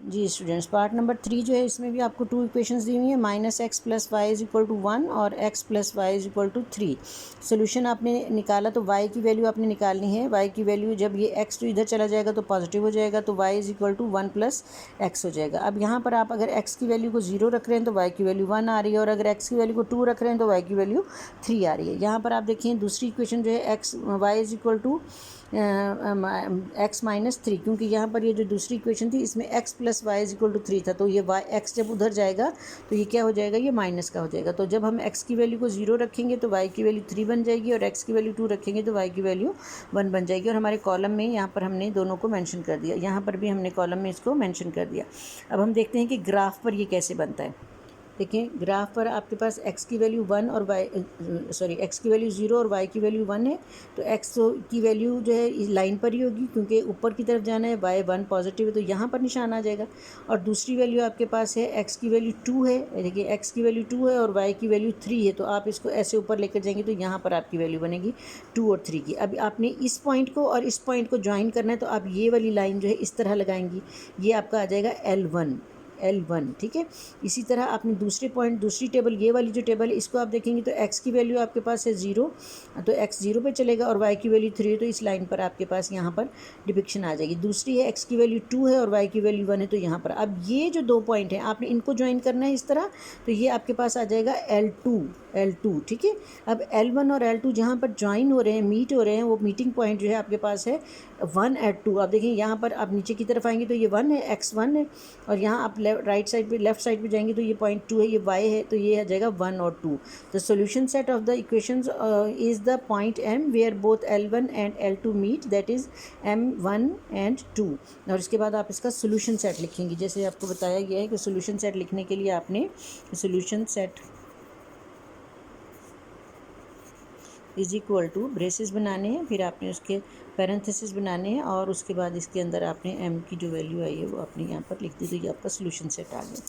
जी students, part number 3 जो है इसमें भी आपको 2 इक्वेशंस दी हुई हैं, -x + y = 1 और x + y = 3। सोल्यूशन आपने निकाला तो y की वैल्यू आपने निकालनी है। y की वैल्यू जब ये x तो इधर चला जाएगा तो पॉजिटिव हो जाएगा, तो y = 1 + x हो जाएगा। अब यहाँ पर आप अगर x की वैल्यू को 0 रख रहे हैं तो y की वैल्यू 1 आ रही है, और अगर x की वैल्यू को 2 रख रहे हैं तो y की वैल्यू 3 आ रही है। यहाँ पर आप देखिए दूसरी इक्वेशन जो है y = x - 3, क्योंकि यहाँ पर ये जो दूसरी इक्वेशन थी इसमें x + y = 3 था, तो ये x जब उधर जाएगा तो ये क्या हो जाएगा, ये माइनस का हो जाएगा। तो जब हम x की वैल्यू को 0 रखेंगे तो y की वैल्यू 3 बन जाएगी, और x की वैल्यू 2 रखेंगे तो y की वैल्यू 1 बन जाएगी। और हमारे कॉलम में यहाँ पर हमने दोनों को मेंशन कर दिया, यहाँ पर भी हमने कॉलम में इसको मेंशन कर दिया। अब हम देखते हैं कि ग्राफ पर ये कैसे बनता है। देखिए ग्राफ पर आपके पास x की वैल्यू 1 और x की वैल्यू 0 और y की वैल्यू 1 है, तो x की वैल्यू जो है इस लाइन पर ही होगी, क्योंकि ऊपर की तरफ जाना है, y 1 पॉजिटिव है तो यहाँ पर निशान आ जाएगा। और दूसरी वैल्यू आपके पास है x की वैल्यू 2 है, देखिए x की वैल्यू 2 है और y की वैल्यू 3 है, तो आप इसको ऐसे ऊपर लेकर जाएंगे तो यहाँ पर आपकी वैल्यू बनेगी 2 और 3 की। अब आपने इस पॉइंट को और इस पॉइंट को ज्वाइन करना है, तो आप ये वाली लाइन जो है इस तरह लगाएंगी, ये आपका आ जाएगा L1, ठीक है। इसी तरह आपने दूसरे पॉइंट, दूसरी टेबल, ये वाली जो टेबल है इसको आप देखेंगे तो x की वैल्यू आपके पास है 0, तो x 0 पे चलेगा, और y की वैल्यू 3 है, तो इस लाइन पर आपके पास यहाँ पर डिपिक्शन आ जाएगी। दूसरी है x की वैल्यू 2 है और y की वैल्यू 1 है, तो यहाँ पर अब ये जो 2 पॉइंट हैं आपने इनको ज्वाइन करना है इस तरह, तो ये आपके पास आ जाएगा L2, ठीक है। अब L1 और L2 जहाँ पर ज्वाइन हो रहे हैं, मीट हो रहे हैं, वो मीटिंग पॉइंट जो है आपके पास है 1 at 2। आप देखिए यहाँ पर आप नीचे की तरफ आएंगे तो ये 1 है, x1 है, और यहाँ आप राइट साइड पे, लेफ्ट साइड पे जाएंगे तो ये पॉइंट 2 है, ये y है, तो ये आ जाएगा 1 और 2। The solution set of the equations is the point m where both L1 and L2 मीट, दैट इज m1 एंड 2। और इसके बाद आप इसका सोल्यूशन सेट लिखेंगे, जैसे आपको बताया गया है कि सोल्यूशन सेट लिखने के लिए आपने solution set is equal to braces बनाने हैं, फिर आपने उसके पैरेंथेसिस बनाने हैं, और उसके बाद इसके अंदर आपने m की जो वैल्यू आई है वो आपने यहाँ पर लिख दी, तो ये आपका सोल्यूशन सेट आ गया,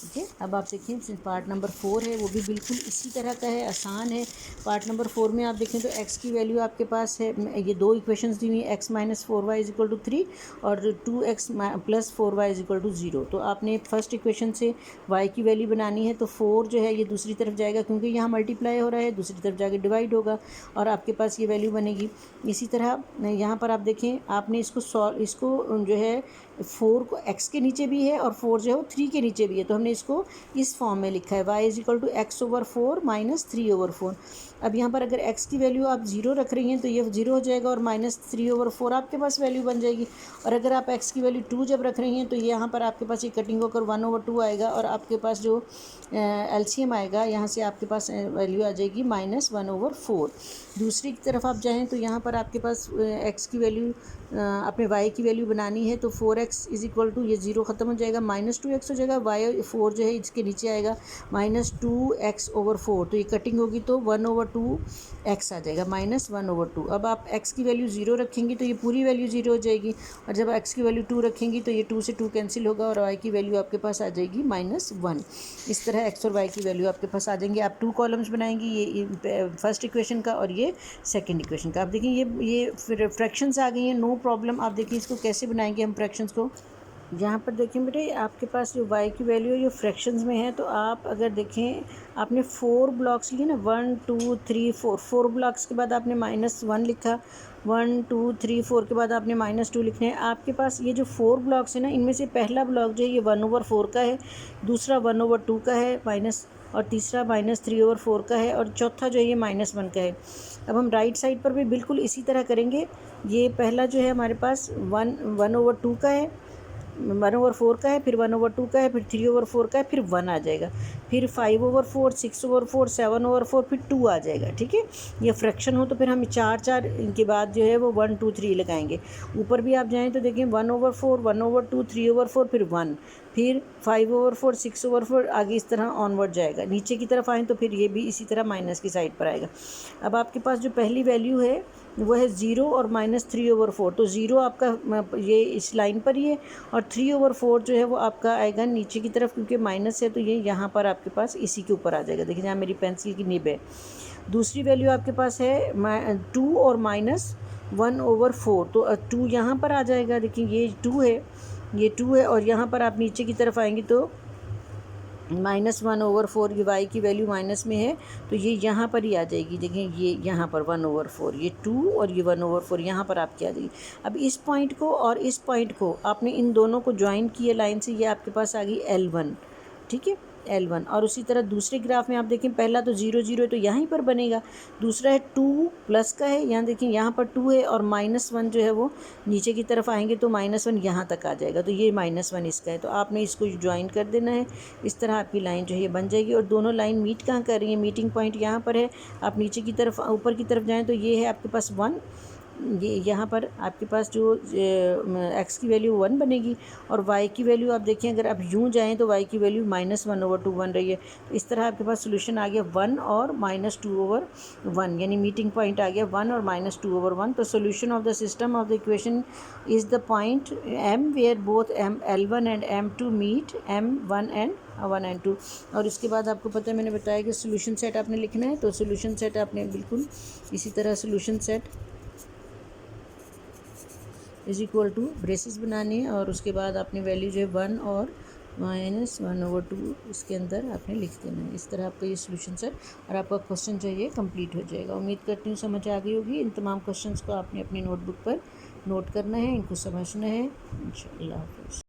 ठीक है। अब आप देखिए पार्ट नंबर 4 है, वो भी बिल्कुल इसी तरह का है, आसान है। पार्ट नंबर 4 में आप देखें तो x की वैल्यू आपके पास है, ये 2 इक्वेशंस दी हुई हैं, x - 4y = 3 और 2x + 4y = 0। तो आपने फर्स्ट इक्वेशन से y की वैल्यू बनानी है, तो 4 जो है ये दूसरी तरफ जाएगा, क्योंकि यहाँ मल्टीप्लाई हो रहा है, दूसरी तरफ जाके डिवाइड होगा और आपके पास ये वैल्यू बनेगी। इसी तरह यहाँ पर आप देखें, आपने इसको जो है 4 को x के नीचे भी है और 4 जो है वो 3 के नीचे भी है, तो हमने इसको इस फॉर्म में लिखा है, y = x/4 - 3/4। अब यहाँ पर अगर x की वैल्यू आप 0 रख रही हैं तो ये 0 हो जाएगा और -3/4 आपके पास वैल्यू बन जाएगी। और अगर आप x की वैल्यू 2 जब रख रही हैं तो ये यहाँ पर आपके पास ये कटिंग होकर 1/2 आएगा, और आपके पास जो LCM आएगा यहाँ से आपके पास वैल्यू आ जाएगी -1/4। दूसरी की तरफ आप जाएँ तो यहाँ पर आपके पास x की वैल्यू, अपने y की वैल्यू बनानी है, तो 4x = ये 0 ख़त्म हो जाएगा, -2x हो जाएगा, y 4 जो है इसके नीचे आएगा -2x/4, तो ये कटिंग होगी तो 1/2x आ जाएगा, -1/2। अब आप x की वैल्यू 0 रखेंगी तो ये पूरी वैल्यू 0 हो जाएगी, और जब x की वैल्यू 2 रखेंगी तो ये 2 से 2 कैंसिल होगा और y की वैल्यू आपके पास आ जाएगी -1। इस तरह x और y की वैल्यू आपके पास आ जाएंगे। आप 2 कॉलम्स बनाएंगी, ये फर्स्ट इक्वेशन का और ये सेकंड इक्वेशन का। आप देखिए ये फिर फ्रैक्शंस आ गई हैं, नो प्रॉब्लम। आप देखिए इसको कैसे बनाएंगे हम फ्रैक्शंस को। यहाँ पर देखिए बेटे, आपके पास जो y की वैल्यू है ये फ्रैक्शंस में है, तो आप अगर देखें आपने 4 ब्लॉक्स लिए ना, 1 2 3 4 ब्लॉक्स के बाद आपने -1 लिखा, 1 2 3 4 के बाद आपने -2 लिखने हैं। आपके पास ये जो 4 ब्लॉक्स है ना, इनमें से पहला ब्लॉक जो है ये 1/4 का है, दूसरा 1/2 का है माइनस, और तीसरा -3/4 का है, और चौथा जो है ये -1 का है। अब हम राइट साइड पर भी बिल्कुल इसी तरह करेंगे। ये पहला जो है हमारे पास 1/2 का है, 1/4 का है, फिर 1/2 का है, फिर 3/4 का है, फिर 1 आ जाएगा, फिर 5/4 6/4 7/4 फिर 2 आ जाएगा, ठीक है। ये फ्रैक्शन हो तो फिर हम 4 इनके बाद जो है वो 1 2 3 लगाएंगे। ऊपर भी आप जाएँ तो देखिए 1/4 1/2 3/4 फिर 1, फिर 5/4 6/4 आगे इस तरह ऑनवर्ड जाएगा। नीचे की तरफ आएँ तो फिर ये भी इसी तरह माइनस की साइड पर आएगा। अब आपके पास जो पहली वैल्यू है वो है 0 और -3/4, तो 0 आपका ये इस लाइन पर ही है, और 3/4 जो है वो आपका आएगा नीचे की तरफ, क्योंकि माइनस है तो ये यहाँ पर आपके पास इसी के ऊपर आ जाएगा। देखिए जहाँ मेरी पेंसिल की निब है। दूसरी वैल्यू आपके पास है 2 और -1/4, तो 2 यहाँ पर आ जाएगा। देखिए ये 2 है ये 2 है, और यहाँ पर आप नीचे की तरफ आएंगे तो -1/4, ये y की वैल्यू माइनस में है तो ये यहाँ पर ही आ जाएगी। देखें ये यहाँ पर 1/4, ये 2 और ये 1/4 यहाँ पर आपकी आ जाएगी। अब इस पॉइंट को और इस पॉइंट को आपने इन दोनों को ज्वाइन किया लाइन से, ये आपके पास आ गई L1, ठीक है, L1। और उसी तरह दूसरे ग्राफ में आप देखें, पहला तो 0 0 है तो यहीं पर बनेगा, दूसरा है 2 प्लस का है, यहाँ देखें यहाँ पर 2 है और -1 जो है वो नीचे की तरफ आएंगे तो -1 यहाँ तक आ जाएगा, तो ये -1 इसका है, तो आपने इसको ज्वाइन कर देना है। इस तरह आपकी लाइन जो है ये बन जाएगी। और दोनों लाइन मीट कहाँ कर रही है, मीटिंग पॉइंट यहाँ पर है। आप नीचे की तरफ ऊपर की तरफ जाएँ तो ये है आपके पास 1, ये यहाँ पर आपके पास जो x की वैल्यू 1 बनेगी, और y की वैल्यू आप देखें अगर आप यूँ जाएँ तो y की वैल्यू -1/2 बन रही है। तो इस तरह आपके पास सोल्यूशन आ गया 1 और -2/1, यानी मीटिंग पॉइंट आ गया 1 और -2/1। तो solution of the system of the equation is the point m where both L1 and M2 meet, M1 and 1 and 2। और इसके बाद आपको पता है मैंने बताया कि सोल्यूशन सेट आपने लिखना है, तो सोल्यूशन सेट आपने बिल्कुल इसी तरह solution set is equal to braces बनानी है, और उसके बाद आपने वैल्यू जो है 1 और -1/2 इसके अंदर आपने लिख देना है। इस तरह आपका ये सोल्यूशन सेट और आपका क्वेश्चन जो है ये कंप्लीट हो जाएगा। उम्मीद करती हूँ समझ आ गई होगी। इन तमाम क्वेश्चंस को आपने अपनी नोटबुक पर नोट करना है, इनको समझना है। इंशाअल्लाह हाफ़िज़।